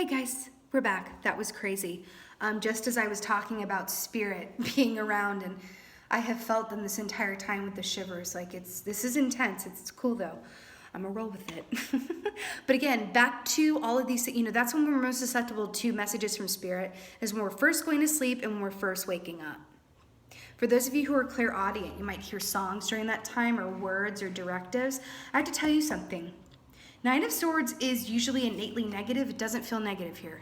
Hi guys, we're back. That was crazy. Just as I was talking about spirit being around, and I have felt them this entire time with the shivers. Like this is intense. It's cool though. I'm gonna roll with it. But again, back to all of these, that's when we're most susceptible to messages from spirit, is when we're first going to sleep and when we're first waking up. For those of you who are clairaudient, you might hear songs during that time or words or directives. I have to tell you something. Nine of Swords is usually innately negative. It doesn't feel negative here.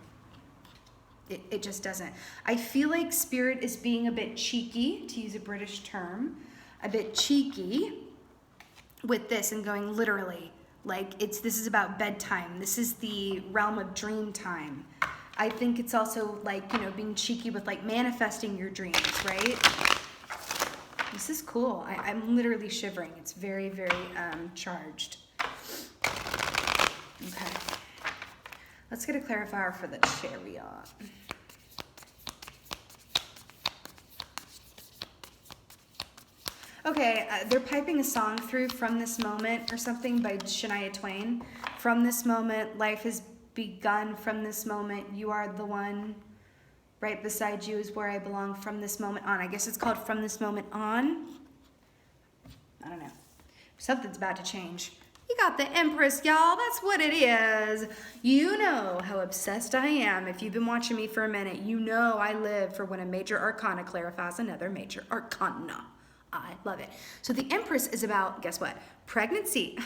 It just doesn't. I feel like spirit is being a bit cheeky, to use a British term, a bit cheeky with this and going literally. Like this is about bedtime. This is the realm of dream time. I think it's also like, being cheeky with like manifesting your dreams, right? This is cool. I'm literally shivering. It's very, very charged. Okay, let's get a clarifier for the Chariot. Okay, they're piping a song through From This Moment or something by Shania Twain. From this moment, life has begun. From this moment, you are the one. Right beside you is where I belong. From this moment on. I guess it's called From This Moment On. I don't know. Something's about to change. You got the Empress, y'all. That's what it is. You know how obsessed I am. If you've been watching me for a minute, you know I live for when a major arcana clarifies another major arcana. I love it. So the Empress is about, guess what? Pregnancy.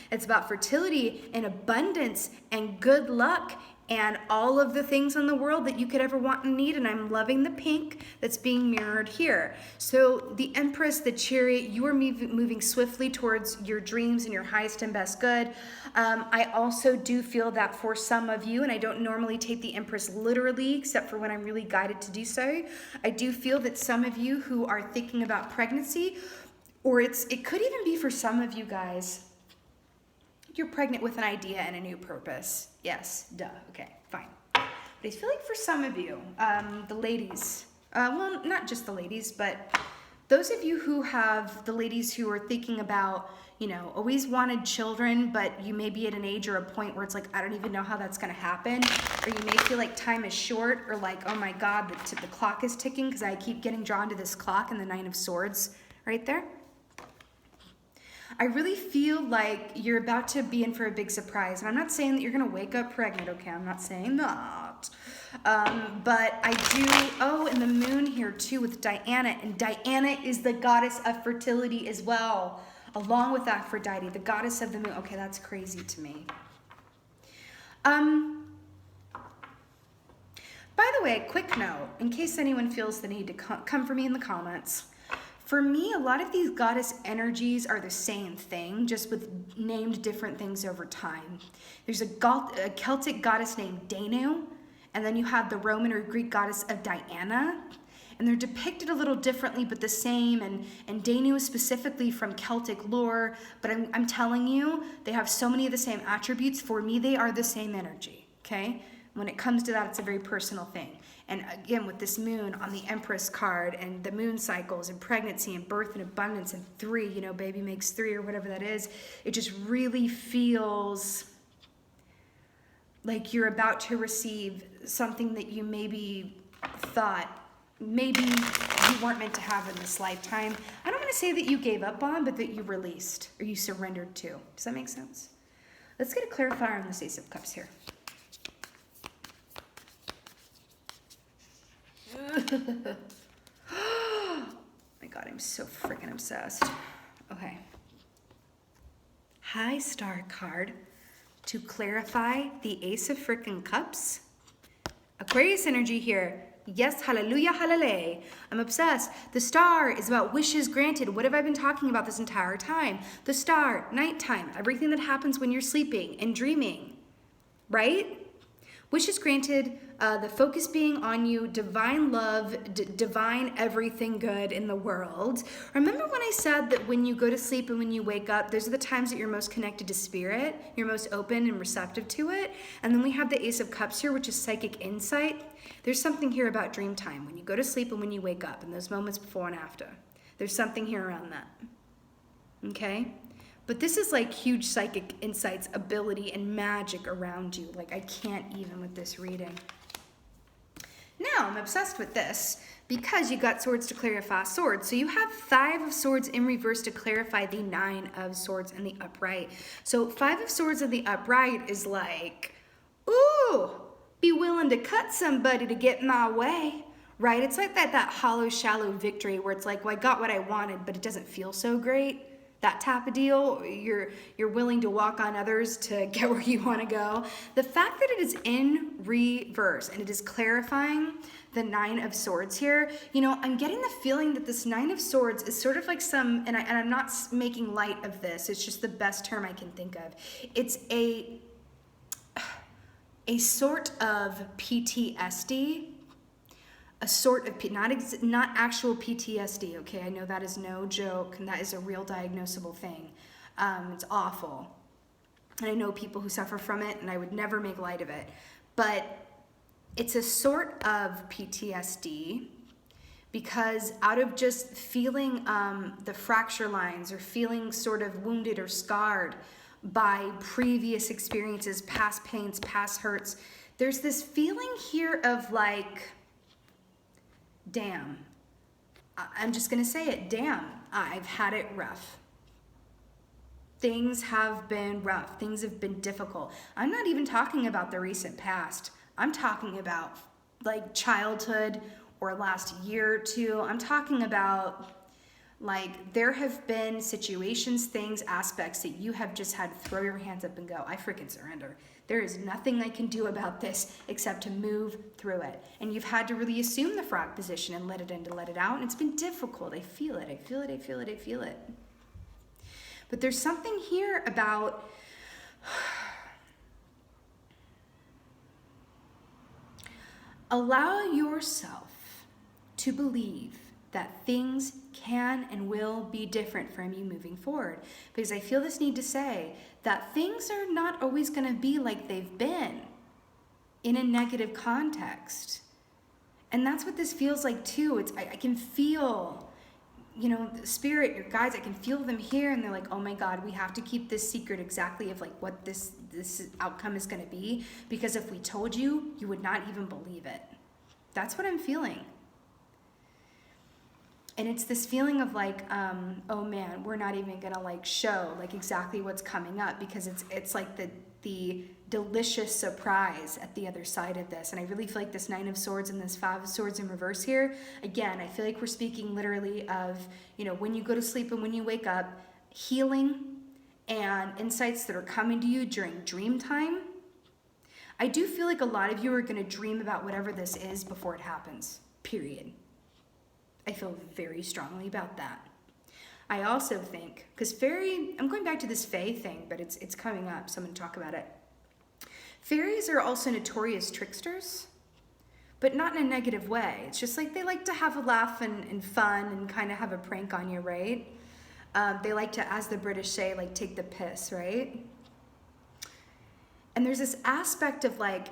It's about fertility and abundance and good luck and all of the things in the world that you could ever want and need. And I'm loving the pink that's being mirrored here. So the Empress, the Chariot, you are moving swiftly towards your dreams and your highest and best good. I also do feel that for some of you, and I don't normally take the Empress literally, except for when I'm really guided to do so, I do feel that some of you who are thinking about pregnancy, or it could even be for some of you guys, you're pregnant with an idea and a new purpose. Yes, duh, okay, fine. But I feel like for some of you, the ladies, well, not just the ladies, but those of you who have, the ladies who are thinking about, always wanted children, but you may be at an age or a point where it's like, I don't even know how that's gonna happen. Or you may feel like time is short, or like, oh my God, the clock is ticking because I keep getting drawn to this clock and the Nine of Swords right there. I really feel like you're about to be in for a big surprise. And I'm not saying that you're going to wake up pregnant, okay? I'm not saying that. But I do, and the moon here too with Diana. And Diana is the goddess of fertility as well, along with Aphrodite, the goddess of the moon. Okay, that's crazy to me. By the way, quick note, in case anyone feels the need to come for me in the comments. For me, a lot of these goddess energies are the same thing, just with named different things over time. There's a Celtic goddess named Danu, and then you have the Roman or Greek goddess of Diana, and they're depicted a little differently, but the same, and Danu is specifically from Celtic lore, but I'm telling you, they have so many of the same attributes. For me, they are the same energy, okay? When it comes to that, it's a very personal thing. And again, with this moon on the Empress card and the moon cycles and pregnancy and birth and abundance and 3, baby makes 3 or whatever that is, it just really feels like you're about to receive something that you maybe thought maybe you weren't meant to have in this lifetime. I don't want to say that you gave up on, but that you released or you surrendered to. Does that make sense? Let's get a clarifier on this Ace of Cups here. My God, I'm so freaking obsessed. Okay. High Star card to clarify the Ace of freaking Cups. Aquarius energy here. Yes, hallelujah, hallelujah. I'm obsessed. The Star is about wishes granted. What have I been talking about this entire time? The Star, nighttime, everything that happens when you're sleeping and dreaming, right? Wishes granted, the focus being on you, divine love, divine everything good in the world. Remember when I said that when you go to sleep and when you wake up, those are the times that you're most connected to spirit, you're most open and receptive to it. And then we have the Ace of Cups here, which is psychic insight. There's something here about dream time, when you go to sleep and when you wake up, and those moments before and after. There's something here around that, okay? But this is like huge psychic insights, ability, and magic around you. Like I can't even with this reading. Now I'm obsessed with this because you got swords to clarify swords. So you have 5 of swords in reverse to clarify the 9 of swords in the upright. So 5 of swords in the upright is like, ooh, be willing to cut somebody to get my way, right? It's like that hollow, shallow victory where it's like, well, I got what I wanted, but it doesn't feel so great. That type of deal, you're willing to walk on others to get where you want to go. The fact that it is in reverse and it is clarifying the 9 of swords here, you know, I'm getting the feeling that this 9 of swords is sort of like some, and I'm not making light of this, it's just the best term I can think of. It's a sort of PTSD. A sort of, not actual PTSD, okay? I know that is no joke, and that is a real diagnosable thing. It's awful. And I know people who suffer from it, and I would never make light of it. But it's a sort of PTSD because out of just feeling the fracture lines or feeling sort of wounded or scarred by previous experiences, past pains, past hurts, there's this feeling here of like, damn, I'm just gonna say it, damn, I've had it rough. Things have been rough, things have been difficult. I'm not even talking about the recent past. I'm talking about like childhood or last year or two. I'm talking about like there have been situations, things, aspects that you have just had to throw your hands up and go, I freaking surrender. There is nothing I can do about this except to move through it. And you've had to really assume the frog position and let it in to let it out. And it's been difficult. I feel it. I feel it. I feel it. I feel it. But there's something here about allow yourself to believe that things can and will be different from you moving forward. Because I feel this need to say that things are not always going to be like they've been in a negative context. And that's what this feels like too. I can feel, you know, the spirit, your guides, I can feel them here and they're like, oh my God, we have to keep this secret exactly of like what this outcome is going to be. Because if we told you, you would not even believe it. That's what I'm feeling. And it's this feeling of like, oh man, we're not even gonna like show like exactly what's coming up because it's like the delicious surprise at the other side of this. And I really feel like this 9 of swords and this 5 of swords in reverse here, again, I feel like we're speaking literally of, you know, when you go to sleep and when you wake up, healing and insights that are coming to you during dream time. I do feel like a lot of you are gonna dream about whatever this is before it happens, period. I feel very strongly about that. I also think, because fairy, I'm going back to this fae thing, but it's coming up, so I'm going to talk about it. Fairies are also notorious tricksters, but not in a negative way. It's just like they like to have a laugh and fun and kind of have a prank on you, right? They like to, as the British say, like take the piss, right? And there's this aspect of like,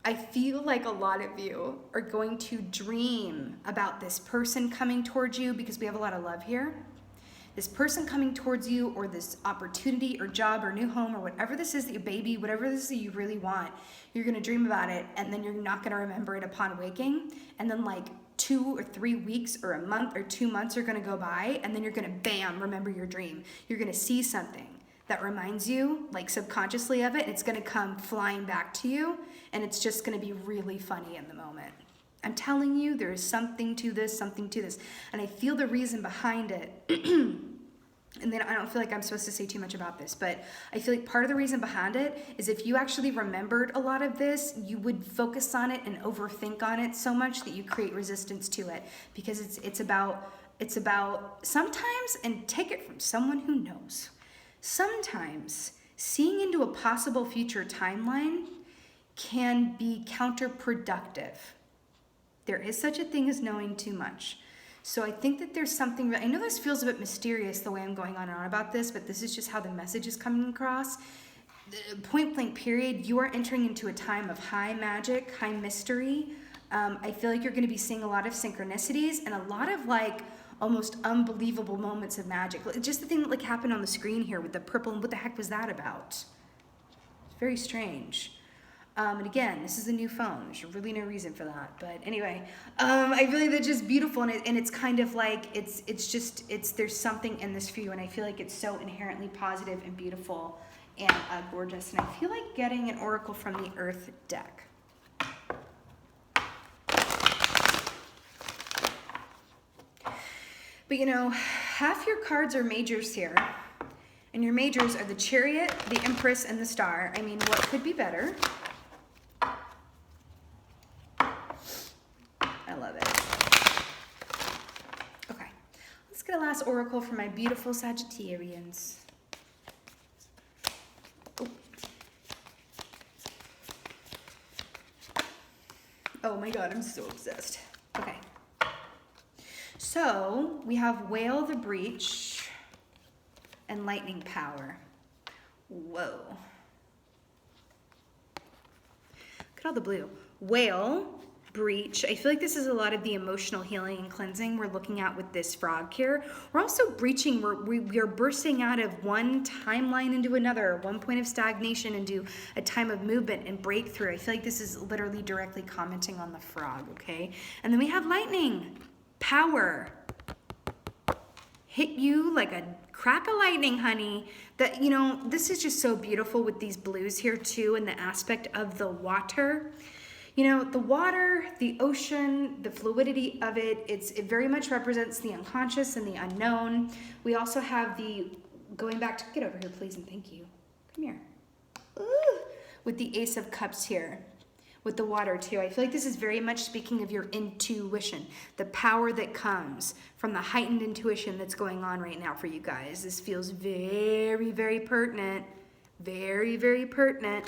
I feel like a lot of you are going to dream about this person coming towards you because we have a lot of love here. This person coming towards you or this opportunity or job or new home or whatever this is that you baby, whatever this is that you really want, you're going to dream about it and then you're not going to remember it upon waking. And then like 2 or 3 weeks or a month or 2 months are going to go by and then you're going to bam, remember your dream. You're going to see something that reminds you like subconsciously of it. And it's going to come flying back to you. And it's just going to be really funny in the moment. I'm telling you, there is something to this. And I feel the reason behind it. And then I don't feel like I'm supposed to say too much about this, but I feel like part of the reason behind it is if you actually remembered a lot of this, you would focus on it and overthink on it so much that you create resistance to it. Because it's about sometimes, and take it from someone who knows, sometimes seeing into a possible future timeline can be counterproductive. There is such a thing as knowing too much. So I think that there's something, I know this feels a bit mysterious the way I'm going on and on about this, but this is just how the message is coming across. Point blank period, you are entering into a time of high magic, high mystery. I feel like you're going to be seeing a lot of synchronicities and a lot of like almost unbelievable moments of magic. Just the thing that like happened on the screen here with the purple, and what the heck was that about? It's very strange. And again, this is a new phone. There's really no reason for that. But anyway, I really, that's just beautiful. And it's kind of like, there's something in this for you. And I feel like it's so inherently positive and beautiful and gorgeous. And I feel like getting an oracle from the Earth deck. But you know, half your cards are majors here. And your majors are the Chariot, the Empress, and the Star. I mean, what could be better? I love it. Okay, let's get a last oracle for my beautiful Sagittarians. Oh my God, I'm so obsessed. Okay. So we have Whale the Breach and Lightning Power. Whoa. Look at all the blue. Whale, Breach. I feel like this is a lot of the emotional healing and cleansing we're looking at with this frog here. We're also breaching, we're bursting out of one timeline into another, one point of stagnation into a time of movement and breakthrough. I feel like this is literally directly commenting on the frog, okay? And then we have Lightning, Power. Hit you like a crack of lightning, honey. That, you know, this is just so beautiful with these blues here too, and the aspect of the water. You know, the water, the ocean, the fluidity of it, it very much represents the unconscious and the unknown. We also have the, going back to, get over here please and thank you. Come here. Ooh, with the Ace of Cups here. With the water too. I feel like this is very much speaking of your intuition, the power that comes from the heightened intuition that's going on right now for you guys. This feels very, very pertinent. Very, very pertinent.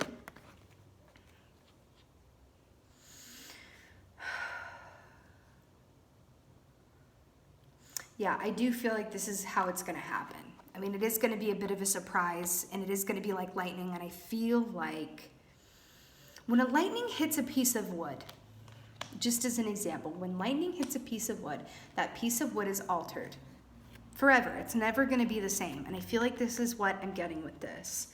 Yeah, I do feel like this is how it's going to happen. I mean, it is going to be a bit of a surprise, and it is going to be like lightning, and I feel like when a lightning hits a piece of wood, just as an example, when lightning hits a piece of wood, that piece of wood is altered forever. It's never going to be the same, and I feel like this is what I'm getting with this,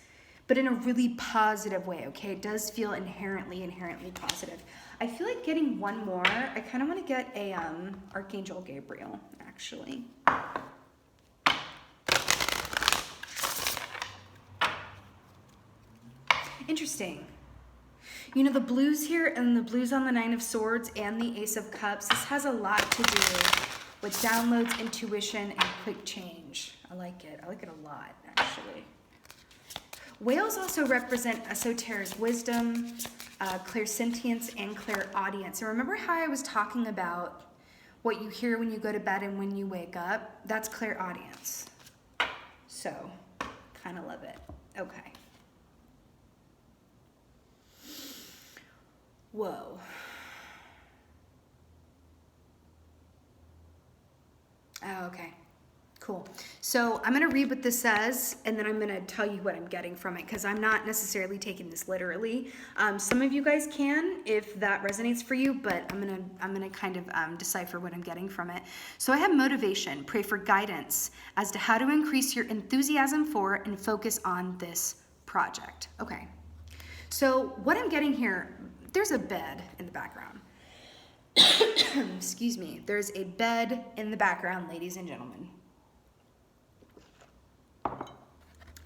but in a really positive way, okay? It does feel inherently positive. I feel like getting one more. I kind of want to get a Archangel Gabriel, actually. Interesting. You know, the blues here and the blues on the Nine of Swords and the Ace of Cups, this has a lot to do with downloads, intuition, and quick change. I like it. I like it a lot, actually. Whales also represent esoteric wisdom, clairsentience, and clairaudience. And remember how I was talking about what you hear when you go to bed and when you wake up? That's clairaudience. So, kind of love it. Okay. Whoa. Oh, okay. Cool. So I'm going to read what this says, and then I'm going to tell you what I'm getting from it, because I'm not necessarily taking this literally. Some of you guys can, if that resonates for you, but I'm gonna kind of decipher what I'm getting from it. So I have motivation. Pray for guidance as to how to increase your enthusiasm for and focus on this project. Okay. So what I'm getting here, there's a bed in the background. Excuse me. There's a bed in the background, ladies and gentlemen.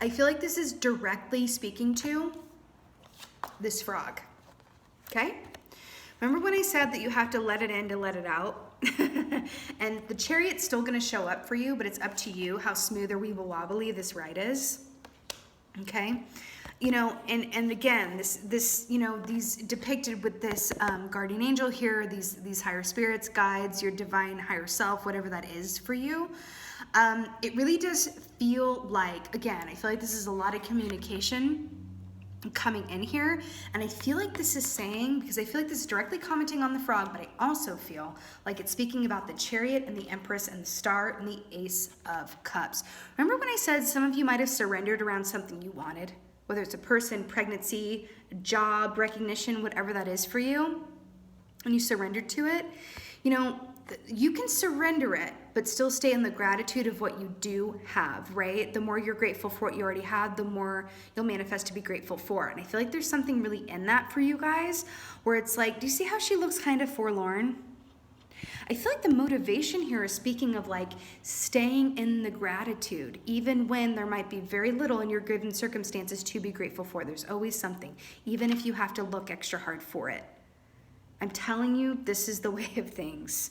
I feel like this is directly speaking to this frog, okay? Remember when I said that you have to let it in to let it out? And the Chariot's still gonna show up for you, but it's up to you how smooth or weeble-wobbly this ride is, okay? You know, and again, this you know, these depicted with this guardian angel here, these higher spirits, guides, your divine higher self, whatever that is for you. It really does feel like, again, I feel like this is a lot of communication coming in here, and I feel like this is saying, because I feel like this is directly commenting on the frog, but I also feel like it's speaking about the Chariot and the Empress and the Star and the Ace of Cups. Remember when I said some of you might have surrendered around something you wanted? Whether it's a person, pregnancy, job, recognition, whatever that is for you, and you surrendered to it. You know, you can surrender it, but still stay in the gratitude of what you do have, right? The more you're grateful for what you already had, the more you'll manifest to be grateful for. And I feel like there's something really in that for you guys, where it's like, do you see how she looks kind of forlorn? I feel like the motivation here is speaking of like staying in the gratitude, even when there might be very little in your given circumstances to be grateful for. There's always something, even if you have to look extra hard for it. I'm telling you, this is the way of things.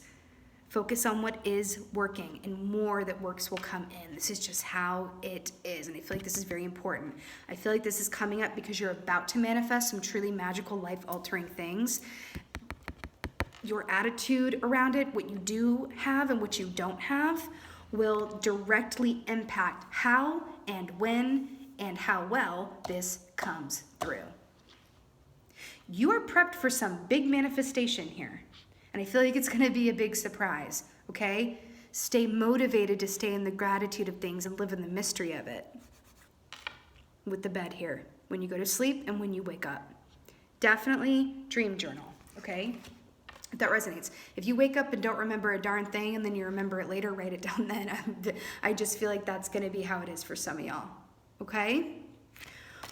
Focus on what is working, and more that works will come in. This is just how it is, and I feel like this is very important. I feel like this is coming up because you're about to manifest some truly magical, life-altering things. Your attitude around it, what you do have and what you don't have, will directly impact how and when and how well this comes through. You are prepped for some big manifestation here. And I feel like it's going to be a big surprise, okay? Stay motivated to stay in the gratitude of things and live in the mystery of it. With the bed here, when you go to sleep and when you wake up. Definitely dream journal, okay? If that resonates. If you wake up and don't remember a darn thing and then you remember it later, write it down then. I just feel like that's going to be how it is for some of y'all, okay?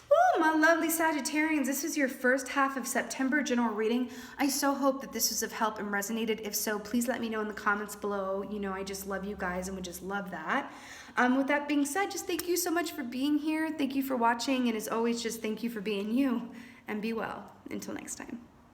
Oh, my lovely Sagittarians, this was your first half of September general reading. I so hope that this was of help and resonated. If so, please let me know in the comments below. You know, I just love you guys and would just love that. With that being said, just thank you so much for being here. Thank you for watching. And as always, just thank you for being you, and be well. Until next time.